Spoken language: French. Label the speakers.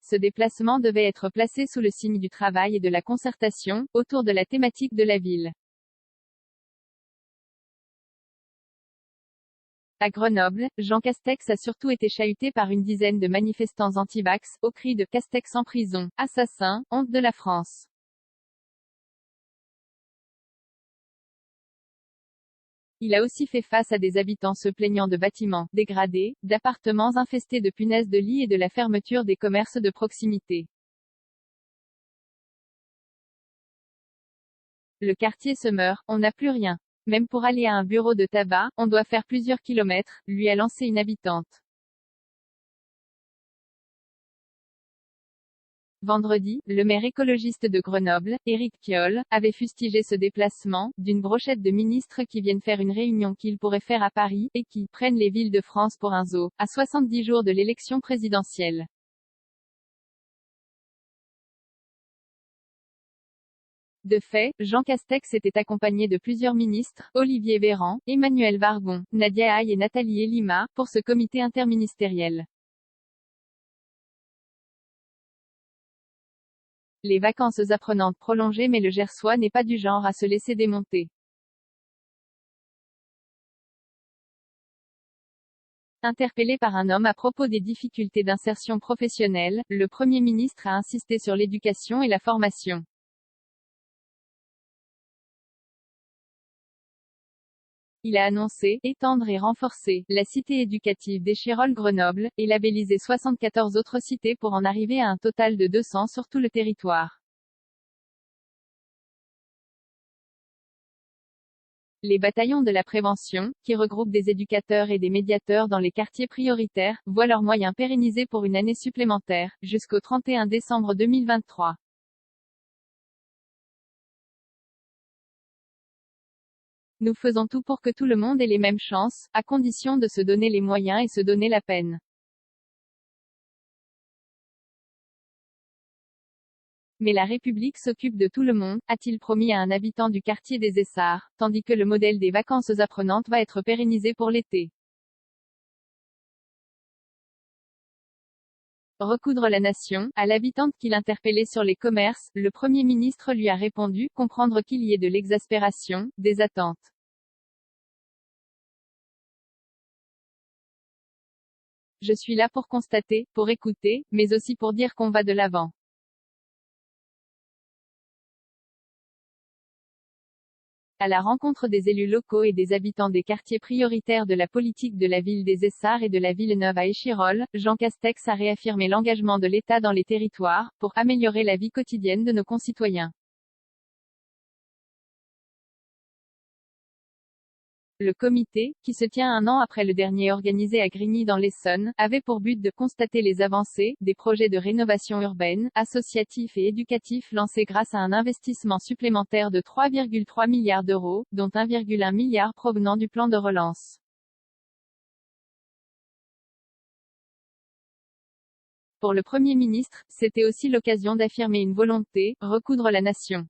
Speaker 1: ce déplacement devait être placé sous le signe du travail et de la concertation, autour de la thématique de la ville. À Grenoble, Jean Castex a surtout été chahuté par une dizaine de manifestants anti-vax, au cri de « Castex en prison, assassin, honte de la France ». Il a aussi fait face à des habitants se plaignant de bâtiments dégradés, d'appartements infestés de punaises de lit et de la fermeture des commerces de proximité. Le quartier se meurt, on n'a plus rien. Même pour aller à un bureau de tabac, on doit faire plusieurs kilomètres, lui a lancé une habitante. Vendredi, le maire écologiste de Grenoble, Éric Piolle, avait fustigé ce déplacement, d'une brochette de ministres qui viennent faire une réunion qu'ils pourraient faire à Paris, et qui prennent les villes de France pour un zoo, à 70 jours de l'élection présidentielle. De fait, Jean Castex était accompagné de plusieurs ministres, Olivier Véran, Emmanuel Vargon, Nadia Haye et Nathalie Elima, pour ce comité interministériel. Les vacances apprenantes prolongées, mais le Gersois n'est pas du genre à se laisser démonter. Interpellé par un homme à propos des difficultés d'insertion professionnelle, le Premier ministre a insisté sur l'éducation et la formation. Il a annoncé étendre et renforcer la cité éducative d'Échirolles-Grenoble, et labelliser 74 autres cités pour en arriver à un total de 200 sur tout le territoire. Les bataillons de la prévention, qui regroupent des éducateurs et des médiateurs dans les quartiers prioritaires, voient leurs moyens pérennisés pour une année supplémentaire, jusqu'au 31 décembre 2023. Nous faisons tout pour que tout le monde ait les mêmes chances, à condition de se donner les moyens et se donner la peine. Mais la République s'occupe de tout le monde, a-t-il promis à un habitant du quartier des Essarts, tandis que le modèle des vacances apprenantes va être pérennisé pour l'été. Recoudre la nation, à l'habitante qu'il interpellait sur les commerces, le Premier ministre lui a répondu, comprendre qu'il y ait de l'exaspération, des attentes. Je suis là pour constater, pour écouter, mais aussi pour dire qu'on va de l'avant. À la rencontre des élus locaux et des habitants des quartiers prioritaires de la politique de la ville des Essarts et de la Villeneuve à Échirolles, Jean Castex a réaffirmé l'engagement de l'État dans les territoires, pour améliorer la vie quotidienne de nos concitoyens. Le comité, qui se tient un an après le dernier organisé à Grigny dans l'Essonne, avait pour but de constater les avancées, des projets de rénovation urbaine, associatifs et éducatifs lancés grâce à un investissement supplémentaire de 3,3 milliards d'euros, dont 1,1 milliard provenant du plan de relance. Pour le Premier ministre, c'était aussi l'occasion d'affirmer une volonté, recoudre la nation.